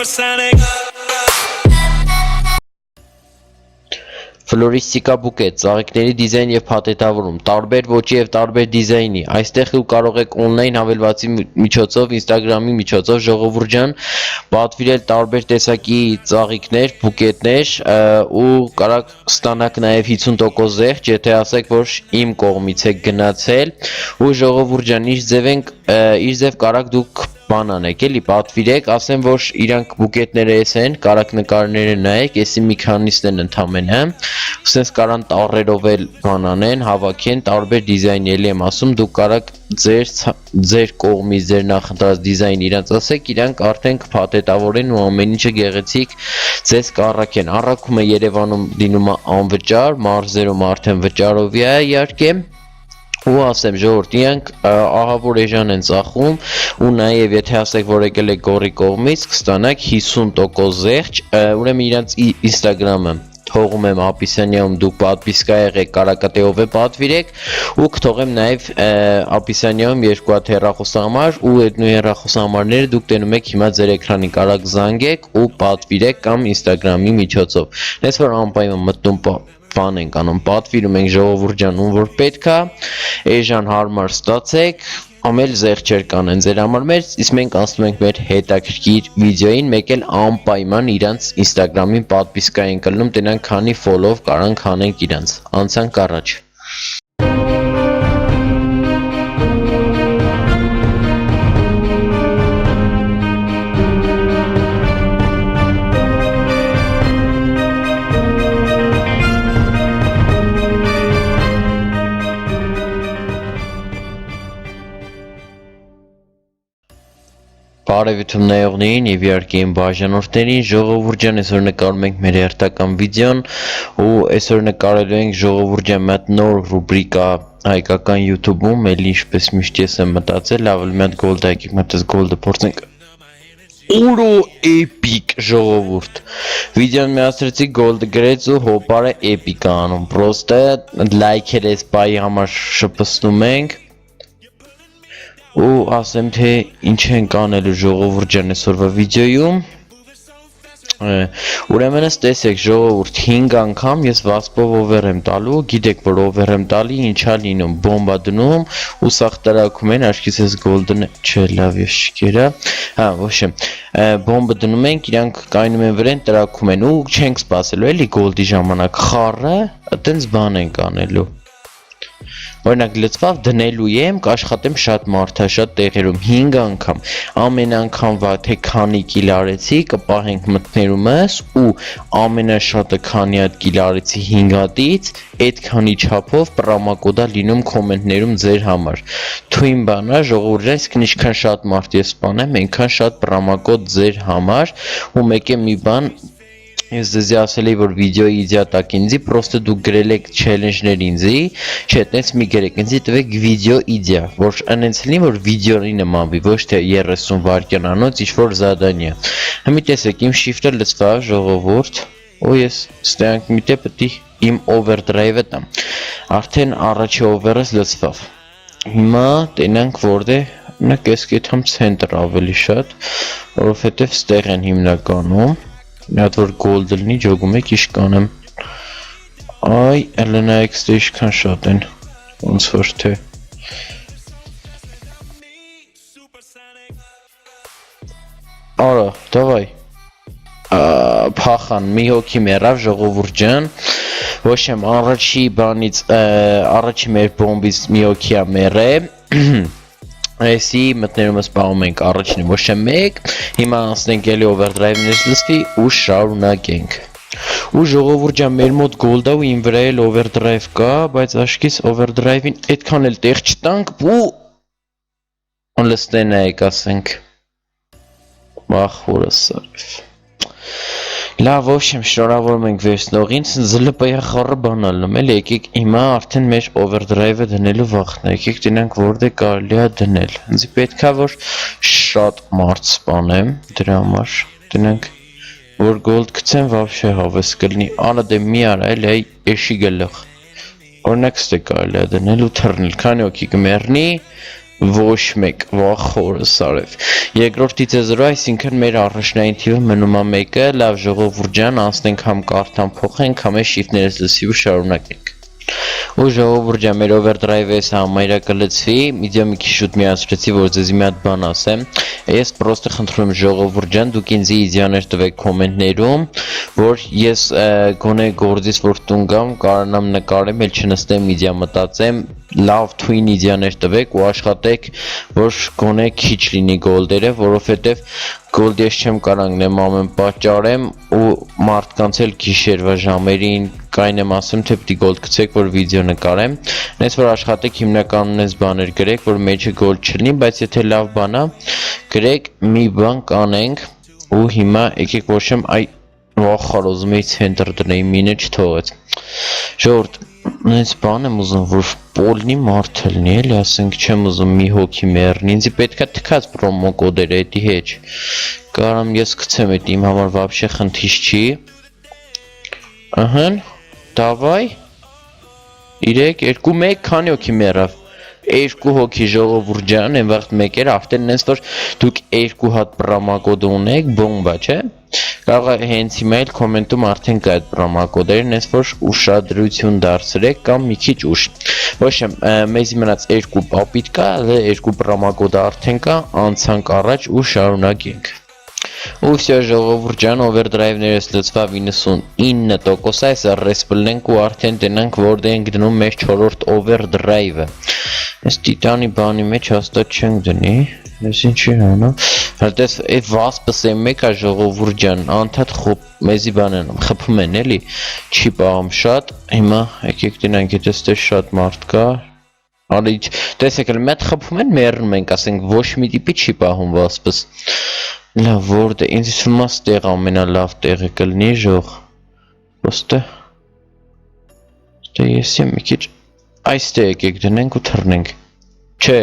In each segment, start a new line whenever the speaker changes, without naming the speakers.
supersonic.
Ֆլորիստիկա բուկետ, ծաղիկների դիզայն և փաթեթավորում, տարբեր ոճի և տարբեր դիզայնի, այստեղ ու կարող եք օնլայն հավելվածի միջոցով, ինստագրամի միջոցով ժողովուրդ պատվիրել տարբեր տեսակի ծաղիկներ, բուկետներ ու կարող ստանաք նաև 50% զեղչ, եթե ասեք, որ իմ կողմից եք գնացել ու ժողովուրդ ջան, իր ձև կարող դուք բան անեք, էլի պատվիրեք, ասեմ, որ իրանք բուկետները ես են, կարաք նկարները նայեք, եսի մի քանիսն են ընդամենը, սենց կարան տառերով էլ բան անեն, հավաքեն, տարբեր դիզայնի էլի եմ ասում, դուք կարաք ձեր կողմից ձեր նախընտրած դիզայն իրանց ասեք, իրանք արդեն կփաթեթավորեն ու ամեն ինչը գեղեցիկ ձեզ կառաքեն, առաքումը Երևանում դինում է անվճար, մարզերում արդեն վճարովի է իհարկե ու ասեմ ժողովուրդ, իրանք ահավոր էժան են ծախում ու նաև եթե ասեք, որ եկել եք Գորի կողմից, կստանաք 50% զեղչ, ուրեմն իրանց ինստագրամը թողում եմ ապիսանիայում, դուք պատվիսկա եղեք, կարակատեով է պատվիրեք ու կթողեմ նաև ապիսանիայում երկու հատ հեռախոսահամար ու այդ նույն հեռախոսահամարները դուք տենում եք հիմա ձեր էկրանին, կարակ զանգեք ու պատվիրեք կամ ինստագրամի միջոցով, դες որ անպայման մտնում բան ենք անում, պատվիրում ենք ժողովուրդ ջան, ում որ պետք է, էժան հարմար ստացեք, ամել զեղչեր կանեն ձեր համար մեր, իսկ մենք անցնում ենք մեր հետաքրքիր վիդեոին, մեկ էլ անպայման իրանց ինստագրամին պատվիսկա են կլնում, տենանք քանի ֆոլով կարանք հանենք իրանց, անցանք առաջ։ Բարևիթում նայողներին և իհարկե իմ բաժանորդներին, ժողովուրդ ջան, այսօր նկարում ենք մեր հերթական վիդեոն ու այսօր նկարելու ենք ժողովուրդ ջան մի հատ նոր ռուբրիկա հայկական YouTube-ում, էլի ինչպես միշտ ես եմ մտածել, լավ մի հատ գոլդ եկեք, մի հատ այս գոլդը փորձենք։ Ուրո էպիկ ժողովուրդ։ Վիդեոն միացրեցի գոլդը գրեց ու հոպարը էպիկ է անում, պրոստը լայքեր այս բայի համար շպստում ենք ու ասեմ թե ինչ ենք անելու ժողովուրդ ջան այսօրվա վիդեոյում ուրեմն տեսեք ժողովուրդ 5 անգամ ես վասպով over եմ տալու գիտեք որ over եմ տալի ինչա լինում բոմբա դնում ու սաղ տրակում են աչքիս ես գոլդն չէ լավ ես շկերա հա ոչ բոմբը դնում ենք իրանք կայնում են վրան տրակում են ու չենք սպասելու էլի գոլդի ժամանակ խառը այտենց բան ենք անելու Օրինակ լծվավ դնելու եմ, կաշխատեմ շատ մարդաշատ տեղերում 5 անգամ, ամեն անգամվա թե քանի կիլ արեցի, կպահենք մտներումս ու ամենաշատը քանի հատ կիլ արեցի 5 հատից, այդ քանի չափով պրոմոկոդա լինում կոմենտներում ձեր համար։ Թույն բան է, ժողովուրդ ջան, իսկ ինչքան շատ մարդ ես սպանեմ, այնքան շատ պրոմոկոդ ձեր համար ու մեկ է մի բան Ես ձեզի ասել էի, որ վիդեոյի իդիատակ ինձի, պրոստը դուք գրել եք չելենջներ ինձի, չէ, տենց մի գրեք, ինձի տվեք վիդեո իդիա, որ անենց լինի, որ վիդեոյի նմանվի, ոչ թե 30 վայրկյան անոց ինչ-որ զադանյա։ Հիմի տեսեք, իմ շիֆտը լծվավ, ժողովուրդ, ու ես ստեանք միտե պետք է իմ overdrive-ը տամ, արդեն առաջի overս լծվավ։ Հիմա տենանք որտե նա կեսկեթամ ցենտր ավելի շատ, որովհետև ստեղ են հիմնականում Մի հատ որ գոլդը լինի ջոգում եք իշ կանեմ Այ LNX դե իշքան շատ են ոնց որ թե Արա դավայ Փախան մի հոգի մեռավ ժողովուրդ ջան Ոչ եմ առաջի բանից առաջի մեր բոմբից մի հոգի է մեռել Այսի մտներումս պահում ենք առաջինը ոչ է մեկ, հիմա անցնենք էլի overdrive-ներս լսվի ու շարունակենք։ Ու ժողովուրդ ջան մեր մոտ գոլդ է ու ին վրա էլ overdrive կա, բայց աշկիս overdrive-ին այդքան էլ տեղ չտանք ու լստենայեք ասենք։ Մախորս սարիվ։ Լավ, ոչեմ, շնորհավորում ենք վերցնողին, զլպայա խառը բանալնում էլ, եկեք հիմա արդեն մեր overdrive-ը դնելու վախն է, եկեք տենանք որտե կարելի է դնել, ինձ պետք է որ շատ մարդ սպանեմ դրա համար, տենանք որ gold գցեմ վաբշե հավես կլինի, արա դե մի արա էլ այ էշի գլխ, օրինակ ստե կարելի է դնել ու թռնել, քանի հոգի կմեռնի, Ոչ մեկ, վաղ խորս արև։ Երկրորդից է 0, այսինքն մեր առաջնային թիվը մնում է 1-ը, լավ ժողովուրդ ջան, անցնենք համ կարդան փոխենք, համ է շիֆտներս լսի ու շարունակենք։ Ու ժողովուրդ ջան, մեր overdrive-ը էս համայրա կլծվի, իդյա մի քիչ շուտ միացրեցի, որ ձեզի մի հատ բան ասեմ։ Ես պրոստը խնդրում եմ ժողովուրդ ջան, դուք ինձ իդեաներ տվեք կոմենտներում, որ ես գոնե գործից որ տուն գամ, կարողանամ նկարեմ, էլ չնստեմ իդյա մտածեմ, լավ թույն իդեաներ տվեք ու աշխատեք, որ գոնե քիչ լինի գոլդերը, որովհետև գոլդ ես չեմ կարողանեմ ամեն պատճառեմ ու մարդկանց էլ գիշերվա ժամերին կային եմ ասում թե պիտի գոլդ գցեք որ վիդեո նկարեմ, այնպես որ աշխատեք հիմնականում այս բաներ գրեք, որ մեջը գոլդ չլինի, բայց եթե լավ բան է, գրեք մի բան կանենք ու հիմա եկեք ոչ եմ այ վախար ուզում էի ցենտր դնեի մինը չթողեց։ Ժողովուրդ, այս բան եմ ուզում որ պոլնի մարդ լինի, էլի ասենք չեմ ուզում մի հոգի մեռնի, ինձ պետքա թքած պրոմո կոդերը, էդի հետ։ Կարամ ես գցեմ էդ իմ համար вообще խնդիր չի։ Ահա, давай 3 2 1 քանի հոգի մեռավ։ 2 հոգի ժողովուրդ ջան, այն վաղտ մեկ էր, արդեն նենց որ դուք 2 հատ պրոմոկոդ ունեք, բոմբա, չէ։ Կարող է հենց հիմա էլ կոմենտում արդեն կա այդ պրոմոկոդերը, նենց որ ուշադրություն դարձրեք կամ մի քիչ ուշ։ Ոչ եմ, մեզի մնաց 2 պապիտ կա, 2 պրոմոկոդը արդեն կա, անցանք առաջ ու շարունակենք։ Ու վсё ժողովուրդ ջան, overdrive-ներս լծվավ 99%, այսա ռեսպլնենք ու արդեն տնանք որտեղ ենք դնում մեր 4-րդ overdrive-ը։ Այս տիտանի բանի մեջ հաստատ չենք դնի, ես ինչի հանա։ Հատես այդ վասպսը մեկա ժողովուրդ ջան, անդադ մեզի բան են, խփում են էլի, չի պահում շատ, հիմա եկեք տնանք, եթե ստե շատ մարդ կա։ Արի, տեսեք, էլ մետ խփում են, մեռնում ենք, ասենք ոչ մի տիպի չի պահում վասպս։ Լավ, որտե ինձ թվում է ստեղ ամենալավ տեղը կլինի ժող։ Ոստե։ Դե ես եմ մի քիչ այստեղ եկեք դնենք ու թռնենք։ Չէ,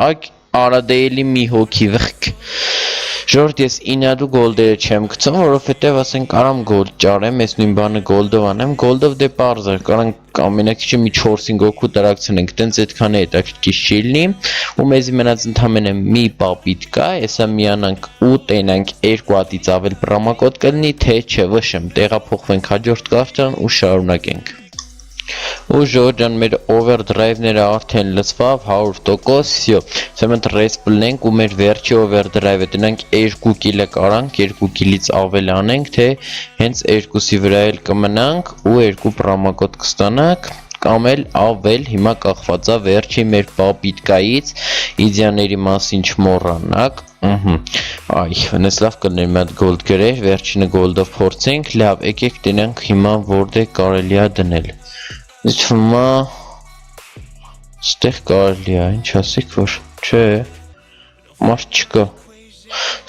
այ արադեելի մի հոգի վխք։ Ժորդ ես ինադու գոլդերը չեմ գցում, որովհետև ասենք կարամ գոլդ ճարեմ, ես նույն բանը գոլդով անեմ, գոլդով դե պարզ է, կարանք ամենակիչը մի 4-5 հոգու տրակցնենք, տենց այդքան է հետաքրքիր չի լինի, ու մեզի մնաց ընդամենը մի պապիտ կա, հեսա միանանք ու տենանք 2 հատից ավել պրոմոկոդ կլինի, թե չէ, վշեմ, տեղափոխվենք հաջորդ կարճան ու շարունակենք։ Ու ժողովուրդ ջան, մեր overdrive-ները արդեն լծվավ 100%, վсё։ Սա մենք ռեսպլնենք ու մեր վերջի overdrive-ը տնանք 2 կիլը կարանք, 2 կիլից ավել անենք, թե հենց 2-ի վրա էլ կմնանք ու 2 պրոմոկոդ կստանանք, կամ էլ ավել, հիմա կախված է վերջի մեր պապիտկայից, իդեաների մասին չմոռանաք։ Այ, հենց լավ կլներ մի հատ գոլդ գրեր, վերջինը գոլդով փորձենք, լավ, եկեք տնանք հիմա որտեղ կարելի է դնել։ Իսկ հիմա ստեղ կարելի է, ինչ ասեք որ, չէ, մարդ չկա։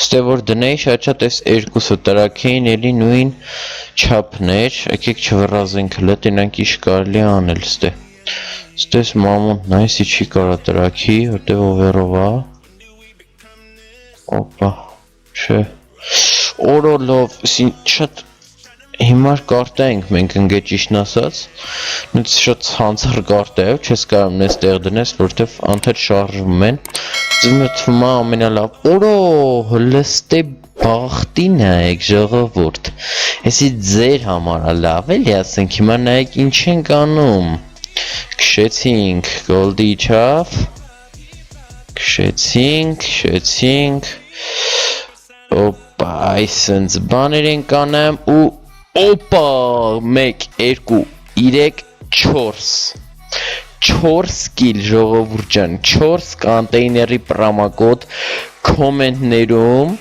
Ստեղ որ դնեի շատ այս երկուսը տրակեին էլի նույն չափներ, եկեք չվռազենք հլը, տենանք ինչ կարելի է անել ստեղ։ Ստես մամոնտն այսի չի կարա տրակի, որտեղ overով է։ Օպա, չէ։ Օրոլով, շատ հիմար կարտա ենք մենք ընկե ճիշտն ասած, նույնց շատ ցանցառ կարտա է, չես կարում նես տեղ դնես, որտեվ անդադ շարժվում են, ձեզ թվում է ամենալավ, օրո, լստե բախտին նայեք ժողովուրդ, էսի ձեր համար լավ էլի ասենք, հիմա նայեք ինչ ենք անում, քշեցինք, գոլդի չավ, քշեցինք, օպա, այսենց բաներ ենք անեմ ու Օպա, 1, 2, 3, 4 4 կիլ ժողովուրդ ջան, 4 կոնտեյների պրոմոկոդ կոմենտներում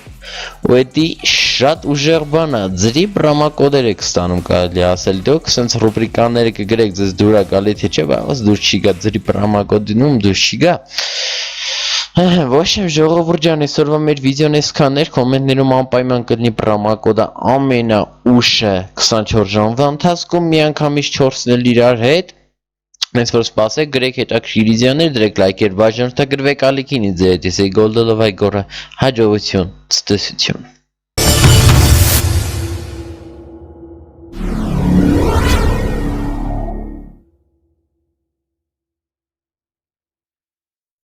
ու էդի շատ ուժեղ բան է, ձրի պրոմոկոդեր եք ստանում կարելի ասել, դուք սենց ռուբրիկաները կգրեք, ձեզ դուր է գալի թե չէ, բայց դուր չի գա, ձրի պրոմոկոդինում դուր չի գա։ Ոչ եմ ժողովուրդ ջան, այսօրվա մեր վիդեոն այսքանն էր, կոմենտներում անպայման կլինի պրոմոկոդը ամենաուշը 24 ժամվա ընթացքում միանգամից 4-ն էլ իրար հետ, հենց որ սպասեք, գրեք հետաքրքիր վիդեոներ, դրեք լայքեր, բաժանորդագրվեք ալիքին ձեր հետ, ես էի գոլդոլով այգորը, հաջողություն, ցտեսություն։